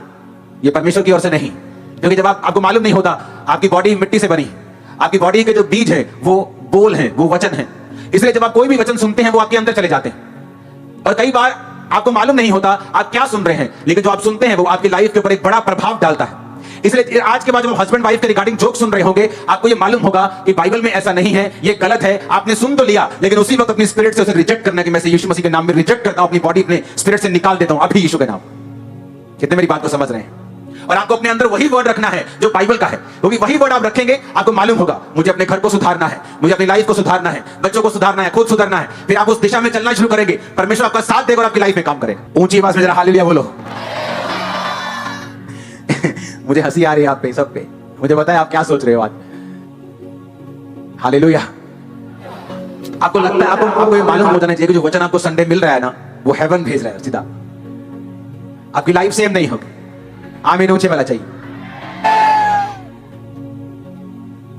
A: ये परमेश्वर की ओर से नहीं। क्योंकि जब आपको मालूम नहीं होता, आपकी बॉडी मिट्टी से बनी, आपकी बॉडी के जो बीज है वो बोल है, वो वचन है। इसलिए जब आप कोई भी वचन सुनते हैं वो आपके अंदर चले जाते हैं। और कई बार आपको मालूम नहीं होता आप क्या सुन रहे हैं, लेकिन जो आप सुनते हैं वो आपकी लाइफ के ऊपर एक बड़ा प्रभाव डालता है। इसलिए आज के बाद जब हस्बैंड वाइफ के रिगार्डिंग जोक सुन रहे होंगे, आपको ये मालूम होगा कि बाइबल में ऐसा नहीं है, ये गलत है। आपने सुन तो लिया, लेकिन उसी वक्त अपनी स्पिरिट से उसे रिजेक्ट करना कि मैं यीशु मसीह के नाम में रिजेक्ट करता हूं, अपनी बॉडी अपने स्पिरिट से निकाल देता हूं अभी यीशु के नाम। कितने मेरी बात को समझ रहे हैं? और आपको अपने अंदर वही वर्ड रखना है जो बाइबल का है, क्योंकि वही वर्ड आप रखेंगे, आपको मालूम होगा मुझे अपने घर को सुधारना है, मुझे अपनी लाइफ को सुधारना है, बच्चों को सुधारना है, खुद सुधारना है। फिर आप उस दिशा में चलना शुरू करेंगे, परमेश्वर आपका साथ देगा और आपकी लाइफ में काम करेगा। ऊंची आवाज में जरा हालेलुया बोलो। मुझे हंसी आ रही है आप पे, सब पे। मुझे बताएं आप क्या सोच रहे हो आज। हालेलुया। आपको लगता है, आपको ये मालूम हो जाना चाहिए कि जो वचन आपको संडे मिल रहा है ना, वो हेवन भेज रहा है सीधा। आपकी लाइफ सेम नहीं होगी। आमीन ऊंचे वाला चाहिए।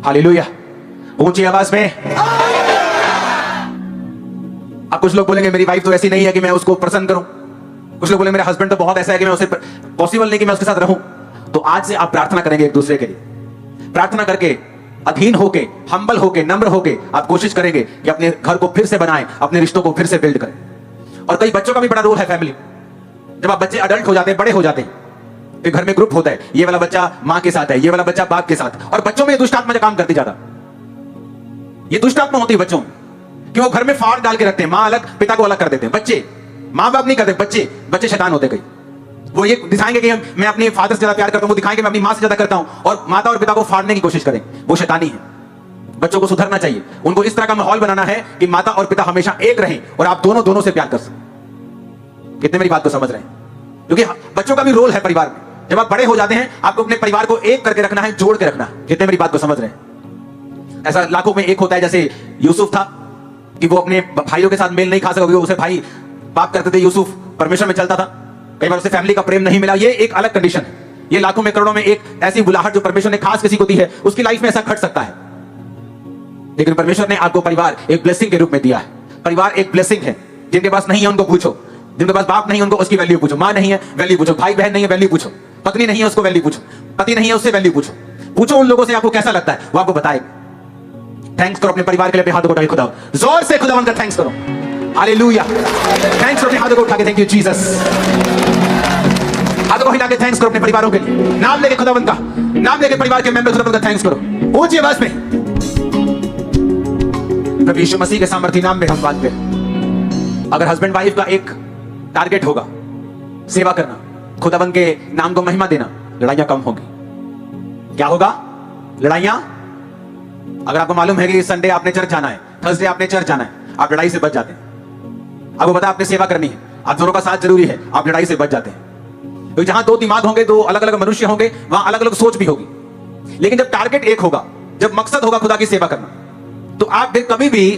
A: हालेलुया। ऊंची आवाज में। अब कुछ लोग बोलेंगे मेरी वाइफ तो ऐसी नहीं है कि मैं उसको प्रसन्न करूं। कुछ लोग बोलेंगे मेरा हस्बैंड तो बहुत ऐसा है कि मैं उसे पॉसिबल नहीं कि मैं उसके साथ रहूं। तो आज से आप प्रार्थना करेंगे एक दूसरे के लिए। प्रार्थना करके, अधीन होके, हम्बल होके, नम्र होके आप कोशिश करेंगे कि अपने घर को फिर से बनाएं, अपने रिश्तों को फिर से बिल्ड करें। और कई बच्चों का भी बड़ा रोल है फैमिली। जब आप बच्चे अडल्ट हो जाते हैं, बड़े हो जाते हैं, फिर घर में ग्रुप होता है, ये वाला बच्चा मां के साथ है, ये वाला बच्चा बाप के साथ। और बच्चों में ये दुष्ट आत्मा काम करती ज्यादा। ये दुष्ट आत्मा होती है बच्चों में कि वो घर में फाड़ डाल के रखते हैं, मां अलग पिता को अलग कर देते हैं। बच्चे मां बाप नहीं करते, बच्चे शैतान होते कई। वो ये दिखाएंगे कि मैं अपने फादर से ज्यादा प्यार करता हूं, वो दिखाएंगे मैं अपनी मां से ज्यादा करता हूं, और माता और पिता को फाड़ने की कोशिश करें। वो शैतानी है। बच्चों को सुधरना चाहिए, उनको इस तरह का माहौल बनाना है कि माता और पिता हमेशा एक रहें और आप दोनों से प्यार कर सकें। कितने मेरी बात को समझ रहे हैं? क्योंकि बच्चों का भी रोल है परिवार में। जब आप बड़े हो जाते हैं, आपको अपने परिवार को एक करके रखना है, जोड़ के रखना है। कितने मेरी बात को समझ रहे हैं? ऐसा लाखों में एक होता है, जैसे यूसुफ था कि वो अपने भाइयों के साथ मेल नहीं खा सका, उसे भाई पाप करते थे, यूसुफ परमेश्वर में चलता था, कई बार उसे फैमिली का प्रेम नहीं मिला। ये एक अलग कंडीशन है। ये लाखों में करोड़ों में एक ऐसी बुलाहट जो परमेश्वर ने खास किसी को दी है, उसकी लाइफ में ऐसा घट सकता है। लेकिन परमेश्वर ने आपको परिवार एक ब्लेसिंग के रूप में दिया है। परिवार एक ब्लेसिंग है। जिनके पास नहीं है उनको पूछो, जिनके पास बाप नहीं है उनको उसकी वैल्यू पूछो, मां नहीं है वैल्यू पूछो, भाई बहन नहीं है वैल्यू पूछो, पत्नी नहीं है उसको वैल्यू पूछो, पति नहीं है उससे वैल्यू पूछो। पूछो उन लोगों से आपको कैसा लगता है, वो आपको बताएगा। थैंक्स करो अपने परिवार के लिए, अपने हाथों को उठा के खुदा जोर से खुदावन का थैंक्स करो। हालेलुया। थैंक्स करो अपने हाथों को उठा के, थैंक यू जीसस। हाथों को हिला के थैंक्स करो अपने परिवारों के लिए, नाम लेके खुदावन का, नाम लेके परिवार के मेंबर खुदावन का थैंक्स करो ऊंची आवाज में। प्रभु यीशु मसीह के सामर्थी नाम में हम मांगते हैं, अगर हस्बैंड वाइफ का एक टारगेट होगा सेवा करना, खुदावन के नाम को महिमा देना, लड़ाइयां कम होगी। क्या होगा? लड़ाइयां। अगर आपको मालूम है कि संडे आपने चर्च जाना है, थर्सडे आपने चर्च जाना है, आप लड़ाई से बच जाते हैं। आपको पता आपने सेवा करनी है, आप दोनों का साथ जरूरी है, आप लड़ाई से बच जाते हैं। तो जहां दो दिमाग होंगे, दो अलग अलग मनुष्य होंगे, वहां अलग अलग सोच भी होगी। लेकिन जब टारगेट एक होगा, जब मकसद होगा खुदा की सेवा करना, तो आप फिर कभी भी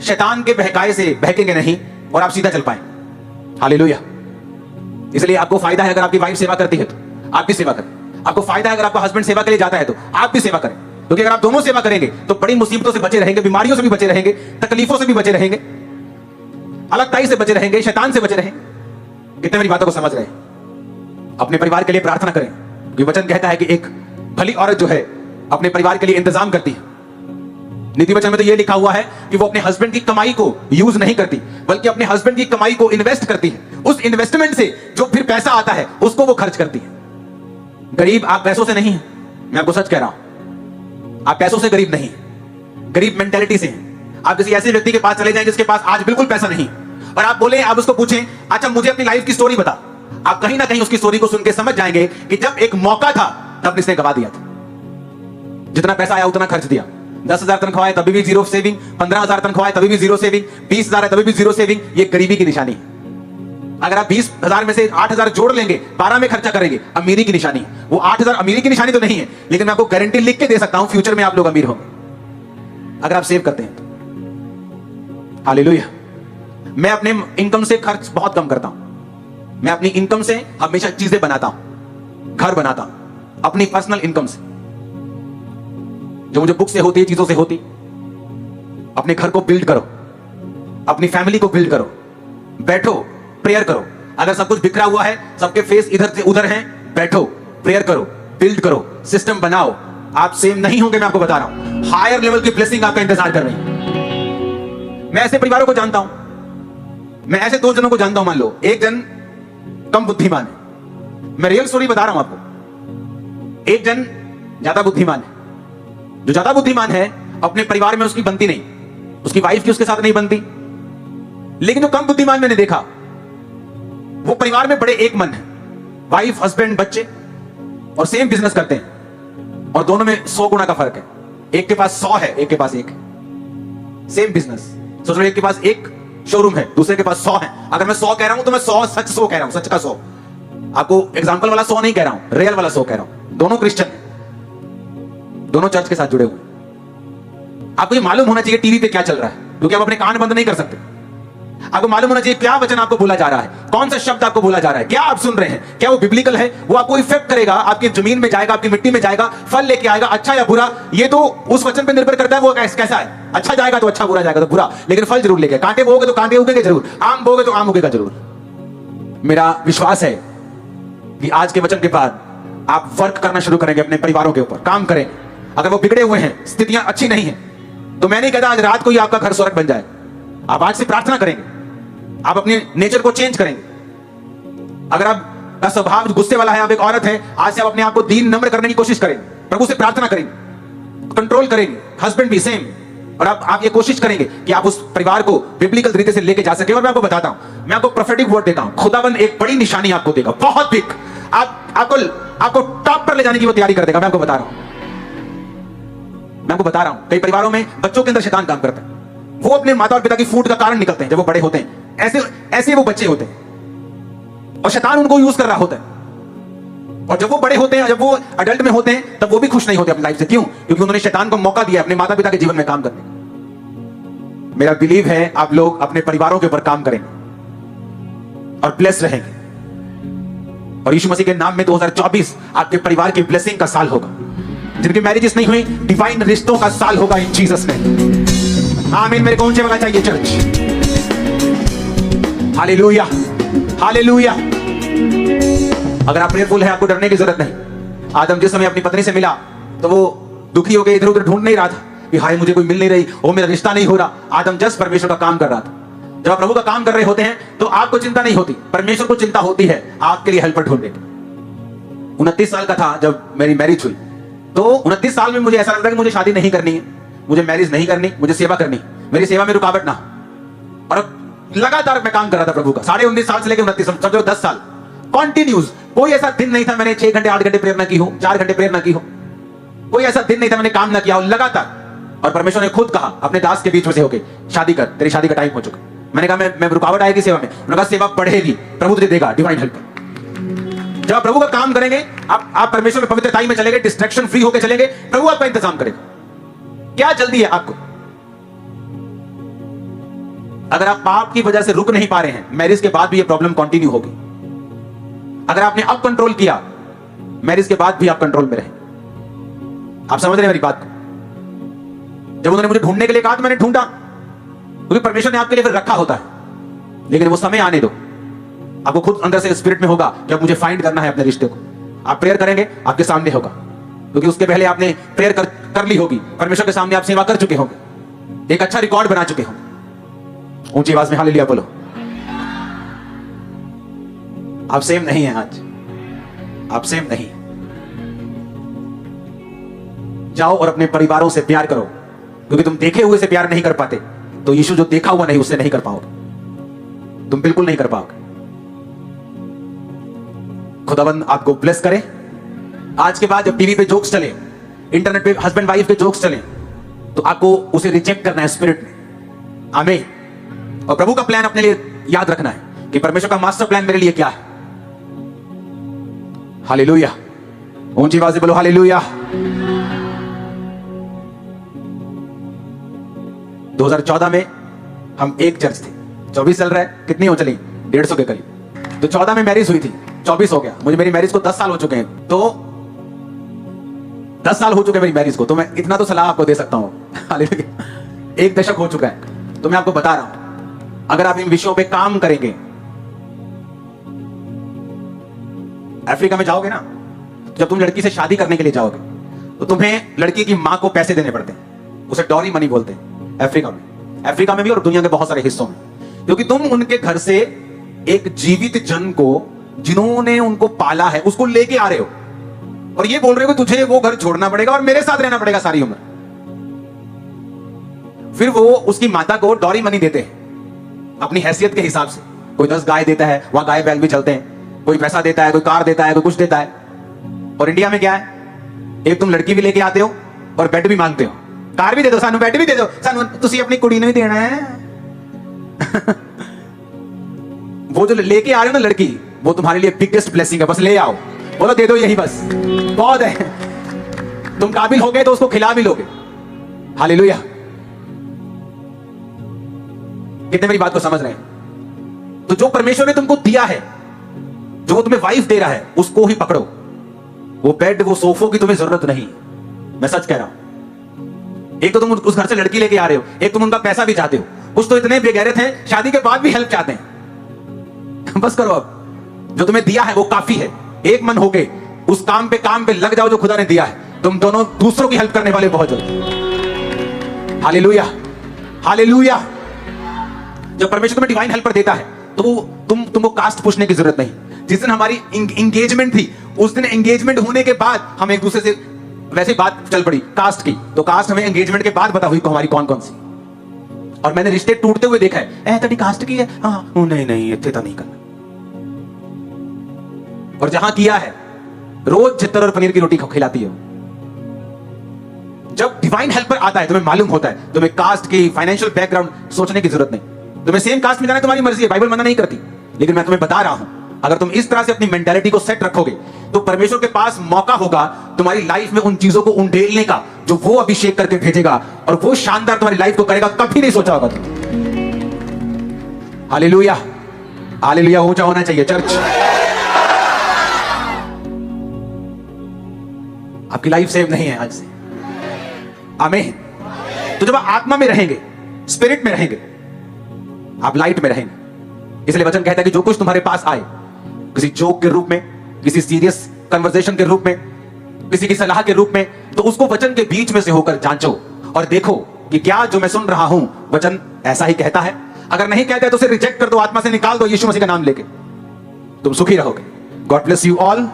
A: शैतान के बहकाए से बहकेंगे नहीं और आप सीधा चल पाएंगे। हालेलुया। इसलिए आपको फायदा है अगर आपकी वाइफ सेवा करती है तो आप भी सेवा करें। आपको फायदा है अगर आपका हस्बैंड सेवा के लिए जाता है तो आप भी सेवा करें, क्योंकि अगर आप दोनों सेवा करेंगे तो बड़ी मुसीबतों से बचे रहेंगे, बीमारियों से भी बचे रहेंगे, तकलीफों से भी बचे रहेंगे, अलगताई से बचे रहेंगे, शैतान से बचे रहेंगे। कितने मेरी बातों को समझ रहे हैं? अपने परिवार के लिए प्रार्थना करें, क्योंकि वचन कहता है कि एक भली औरत जो है अपने परिवार के लिए इंतजाम करती है। नीति वचन में तो यह लिखा हुआ है कि वो अपने हस्बैंड की कमाई को यूज नहीं करती, बल्कि अपने हस्बैंड की कमाई को इन्वेस्ट करती है। उस इन्वेस्टमेंट से जो फिर पैसा आता है उसको वो खर्च करती है। गरीब आप पैसों से नहीं है, मैं आपको सच कह रहा हूं, आप पैसों से गरीब नहीं, गरीब मेंटेलिटी से हैं। आप किसी ऐसे व्यक्ति के पास चले जाएं जिसके पास आज बिल्कुल पैसा नहीं, और आप बोले, आप उसको पूछें, अच्छा मुझे अपनी लाइफ की स्टोरी बता, आप कहीं ना कहीं उसकी स्टोरी को सुन के समझ जाएंगे कि जब एक मौका था तब इसने गवा दिया था। जितना पैसा आया उतना खर्च दिया। 10,000 तनख्वाह है तभी भी जीरो सेविंग, 15,000 तनख्वाह है तभी भी जीरो सेविंग, 20,000 है तभी भी जीरो सेविंग। ये गरीबी की निशानी है। अगर आप 20,000 में से 8,000 जोड़ लेंगे, 12 में खर्चा करेंगे, अमीरी की निशानी है। वो 8,000 अमीरी की निशानी तो नहीं है, लेकिन मैं आपको गारंटी लिख के दे सकता हूं फ्यूचर में आप लोग अमीर होंगे अगर आप सेव करते हैं तो। हालेलुया। मैं अपने इनकम से खर्च बहुत कम करता हूं। मैं अपनी इनकम से हमेशा चीजें बनाता हूं, घर बनाता हूं, अपनी पर्सनल इनकम से, जो मुझे बुक से होती है, चीजों से होती। अपने घर को बिल्ड करो, अपनी फैमिली को बिल्ड करो, बैठो प्रेयर करो। अगर सब कुछ बिखरा हुआ है, सबके फेस इधर से उधर हैं, बैठो प्रेयर करो, बिल्ड करो, सिस्टम बनाओ। आप सेम नहीं होंगे, मैं आपको बता रहा हूं। हायर लेवल की ब्लेसिंग आपका इंतजार कर रही है। मैं ऐसे परिवारों को जानता हूं, मैं ऐसे दो जनों को जानता हूं। मान लो एक जन कम बुद्धिमान है, मैं रियल स्टोरी बता रहा हूं आपको। एक जन ज्यादा बुद्धिमान है। जो ज्यादा बुद्धिमान है अपने परिवार में उसकी बनती नहीं, उसकी वाइफ की उसके साथ नहीं बनती। लेकिन जो कम बुद्धिमान मैंने देखा, वो परिवार में बड़े एक मन है। वाइफ, हस्बैंड, बच्चे, और सेम बिजनेस करते हैं, और दोनों में 100 गुना का फर्क है। एक के पास 100 है, एक के पास 1 है। Same business. सोच लो, एक के पास एक शोरूम है, दूसरे के पास 100 है। अगर मैं 100 कह रहा हूं तो मैं 100 सच 100 कह रहा हूं, सच का 100। आपको एग्जाम्पल वाला 100 नहीं कह रहा हूं, रियल वाला 100 कह रहा हूं। दोनों क्रिश्चियन, दोनों चर्च के साथ जुड़े हुए। आपको ये मालूम होना चाहिए टीवी पे क्या चल रहा है, क्योंकि आप अपने कान बंद नहीं कर सकते। आपको मालूम होना चाहिए क्या वचन आपको बोला जा रहा है, कौन सा शब्द आपको बोला जा रहा है, क्या आप सुन रहे हैं, क्या वो बिब्लिकल है। वो आपको इफेक्ट करेगा, आपकी जमीन में जाएगा, आपकी मिट्टी में जाएगा, फल लेके आएगा, अच्छा या बुरा। ये तो उस वचन पे निर्भर करता है वो कैसा है। अच्छा जाएगा तो अच्छा, बुरा जाएगा तो बुरा, लेकिन फल जरूर लेके। कांटे बोगे तो कांटे उगेंगे जरूर, आम बोगे तो आम उगेगा जरूर। मेरा विश्वास है कि आज के वचन के बाद आप वर्क करना शुरू करेंगे, अपने परिवारों के ऊपर काम करें। अगर वो बिगड़े हुए हैं, स्थितियां अच्छी नहीं है, तो मैं नहीं कहता आज रात को ही आपका घर स्वर्ग बन जाए। आप आज से प्रार्थना करेंगे, आप अपने नेचर को चेंज करेंगे। अगर आपका स्वभाव गुस्से वाला है, आप एक औरत है, आज से आप अपने आप को दीन नम्र करने की कोशिश करेंगे, प्रभु से प्रार्थना करेंगे, कंट्रोल करेंगे। हस्बैंड भी सेम। और आप ये कोशिश करेंगे कि आप उस परिवार को बिब्लिकल तरीके से लेके जा सके। और मैं आपको बताता हूं, मैं आपको प्रोफेटिक वर्ड देता हूं, खुदाबंद एक बड़ी निशानी आपको देगा, बहुत बिग। आपको टॉप पर ले जाने की वो तैयारी कर देगा। मैं आपको बता रहा हूं, कई परिवारों में बच्चों के अंदर शैतान काम करता है। वो अपने माता और पिता की फूट का कारण निकलते हैं जब वो बड़े होते हैं। ऐसे वो बच्चे होते हैं और शैतान उनको यूज कर रहा होता है। और जब वो बड़े होते हैं, जब वो अडल्ट में होते हैं, तब वो भी खुश नहीं होते अपनी लाइफ से। क्यों? क्योंकि उन्होंने शैतान को मौका दिया अपने माता पिता के जीवन में काम करने का। मेरा बिलीव है आप लोग अपने परिवारों के ऊपर काम करेंगे और ब्लेस रहेंगे, और यीशु मसीह के नाम में 2024 आपके परिवार की ब्लेसिंग का साल होगा। जिनकी मैरिजेस नहीं हुई, डिवाइन रिश्तों का साल होगा इन जीसस नेम। आमीन। मेरे को ऊंचे बना चाहिए चर्च। Hallelujah, hallelujah. अगर आप प्रेयरफुल हैं, आपको डरने की जरूरत नहीं। आदम जिस समय अपनी पत्नी से मिला तो वो दुखी हो गए, इधर उधर ढूंढ नहीं रहा था कि हाय मुझे कोई मिल नहीं रही, वो मेरा रिश्ता नहीं हो रहा। आदम जस्ट परमेश्वर का काम कर रहा था। जब आप प्रभु का काम कर रहे होते हैं तो आपको चिंता नहीं होती, परमेश्वर को चिंता होती है आपके लिए हेल्पर ढूंढने की। 29 साल का था जब मेरी मैरिज हुई, तो 29 साल में मुझे ऐसा लगता है कि मुझे शादी नहीं करनी है, मुझे मैरिज नहीं करनी, मुझे सेवा करनी, मेरी सेवा में रुकावट ना। और लगातार मैं काम कर रहा था प्रभु का, 19.5 साल से लेकर 29 साल, समझो 10 साल कॉन्टिन्यूज। कोई ऐसा दिन नहीं था मैंने 6 घंटे 8 घंटे प्रेयर ना की हो, 4 घंटे प्रेयर ना की हो। कोई ऐसा दिन नहीं था मैंने काम ना किया हो, लगातार। और परमेश्वर ने खुद कहा अपने दास के बीच में से होके, शादी कर, तेरी शादी का टाइम हो चुका। मैंने कहा मैं रुकावट आएगी सेवा में? उन्होंने कहा सेवा बढ़ेगी, प्रभु तुझे देगा डिवाइन हेल्प। जब आप प्रभु का काम करेंगे, आप परमेश्वर में पवित्रता में चलेंगे, डिस्ट्रैक्शन फ्री होकर चलेंगे, प्रभु आपका इंतजाम करेगा। क्या जल्दी है आपको? अगर आप पाप की वजह से रुक नहीं पा रहे हैं, मैरिज के बाद भी ये प्रॉब्लम कंटिन्यू होगी। अगर आपने अब कंट्रोल किया, मैरिज के बाद भी आप कंट्रोल में रहे। आप समझ रहे हैं मेरी बात को? जब उन्होंने मुझे ढूंढने के लिए कहा तो मैंने ढूंढा, क्योंकि परमेश्वर ने आपके लिए फिर रखा होता है। लेकिन वो समय आने दो, आपको खुद अंदर से स्पिरिट में होगा कि अब मुझे फाइंड करना है अपने रिश्ते को। आप प्रेयर करेंगे, आपके सामने होगा, क्योंकि उसके पहले आपने प्रेयर कर ली होगी, परमेश्वर के सामने आप सेवा कर चुके होंगे, एक अच्छा रिकॉर्ड बना चुके होंगे। ऊंची आवाज में हालेलुया बोलो। आप सेम नहीं हैं आज, आप सेम नहीं। जाओ और अपने परिवारों से प्यार करो, क्योंकि तुम देखे हुए से प्यार नहीं कर पाते तो यीशु जो देखा हुआ नहीं उससे नहीं कर पाओगे, तुम बिल्कुल नहीं कर पाओगे। खुदावंद आपको ब्लेस करे। आज के बाद जब टीवी पे जोक्स चले, इंटरनेट पे हस्बैंड वाइफ के जोक्स चले, तो आपको उसे रिजेक्ट करना है स्पिरिट में। आमीन। और प्रभु का प्लान अपने लिए याद रखना है कि परमेश्वर का मास्टर प्लान मेरे लिए क्या है। हालेलुया। ऊंची आवाज से बोलो हालेलुया। 2014 में हम एक चर्च थे, 24 चल रहा है, कितनी हो चली? 150 के करीब। तो 14 में मैरिज हुई थी, 24 हो गया। मुझे मेरी मैरिज को 10 साल हो चुके हैं, तो 10 साल हो चुके हैं मेरी मैरिज को, तो मैं इतना तो सलाह आपको दे सकता हूं। हालेलुया। 1 दशक हो चुका है, तो मैं आपको बता रहा हूं, अगर आप इन विषयों पे काम करेंगे, अफ्रीका में जाओगे ना, जब तुम लड़की से शादी करने के लिए जाओगे तो तुम्हें लड़की की मां को पैसे देने पड़ते हैं, उसे डॉरी मनी बोलते हैं। अफ्रीका में भी और दुनिया के बहुत सारे हिस्सों में, क्योंकि तुम उनके घर से एक जीवित जन को, जिन्होंने उनको पाला है, उसको लेके आ रहे हो, और ये बोल रहे हो कि तुझे वो घर छोड़ना पड़ेगा और मेरे साथ रहना पड़ेगा सारी उम्र। फिर वो उसकी माता को डॉरी मनी देते हैं अपनी हैसियत के हिसाब से। कोई 10 गाय देता है, वहां गाय बैल भी चलते हैं, कोई पैसा देता है, कोई कार देता है, कोई कुछ देता है। और इंडिया में क्या है, एक तुम लड़की भी लेके आते हो और बेड भी मांगते हो, कार भी दे दो, सानू बेड भी दे दो, सानू तुसी अपनी कुड़ी ने भी देना है। वो जो लेके आ रहे हो ना लड़की, वो तुम्हारे लिए बिगेस्ट ब्लेसिंग है। बस ले आओ, बोलो दे दो, यही बस बहुत है। तुम काबिल हो गए तो उसको खिला भी लोगे। हालेलुया। कितने मेरी बात को समझ रहे हैं? तो जो परमेश्वर ने तुमको दिया है, जो वो तुम्हें वाइफ दे रहा है, उसको ही पकड़ो। वो बेड, वो सोफों की तुम्हें जरूरत नहीं, मैं सच कह रहा हूं। एक तो तुम उस घर से लड़की लेके आ रहे हो, एक तुम उनका पैसा भी चाहते हो। कुछ तो इतने बेगैरत हैं, शादी के बाद भी हेल्प चाहते हैं। बस करो, अब जो तुम्हें दिया है वो काफी है। एक मन होके उस काम पे लग जाओ जो खुदा ने दिया है। तुम दोनों दूसरों की हेल्प करने वाले बहुत जल्दी। Hallelujah, hallelujah. जब परमेश्वर तुम्हें डिवाइन हेल्पर देता है तो तुमको कास्ट पूछने की जरूरत नहीं। जिस दिन हमारी एंगेजमेंट थी, उस दिन एंगेजमेंट होने के बाद हम एक दूसरे से वैसे बात चल पड़ी कास्ट की, तो कास्ट हमें एंगेजमेंट के बाद पता हुई हमारी कौन कौन सी। और मैंने रिश्ते टूटते हुए देखा है, तेरी कास्ट की है, हाँ नहीं इतने तो नहीं करना। और जहां किया है, रोज चित्तर और पनीर की रोटी खिलाती हो। जब डिवाइन हेल्पर आता है, तुम्हें मालूम होता है, तुम्हें कास्ट की, फाइनेंशियल बैकग्राउंड सोचने की जरूरत नहीं। तुम्हें सेम कास्ट में जाना तुम्हारी मर्जी है, बाइबल मना नहीं करती, लेकिन मैं तुम्हें बता रहा हूं अगर तुम इस तरह से अपनी मेंटालिटी को सेट रखोगे तो परमेश्वर के पास मौका होगा तुम्हारी लाइफ में उन चीजों को उंडेलने का जो वो अभिषेक करके भेजेगा, और वो शानदार तुम्हारी लाइफ को करेगा, कभी नहीं सोचा होगा तुम। हालेलुया, हालेलुया ऊंचा होना चाहिए चर्च। आपकी लाइफ सेव नहीं है आज से, आमीन। तो जब आप आत्मा में रहेंगे, स्पिरिट में रहेंगे, आप लाइट में रहेंगे। इसलिए वचन कहता है कि जो कुछ तुम्हारे पास आए, किसी जोक के रूप में, किसी सीरियस कन्वर्सेशन के रूप में, किसी की सलाह के रूप में, तो उसको वचन के बीच में से होकर जांचो और देखो कि क्या जो मैं सुन रहा हूं वचन ऐसा ही कहता है। अगर नहीं कहता है तो उसे रिजेक्ट कर दो, आत्मा से निकाल दो यीशु मसीह का नाम लेके, तुम सुखी रहोगे। God bless you all.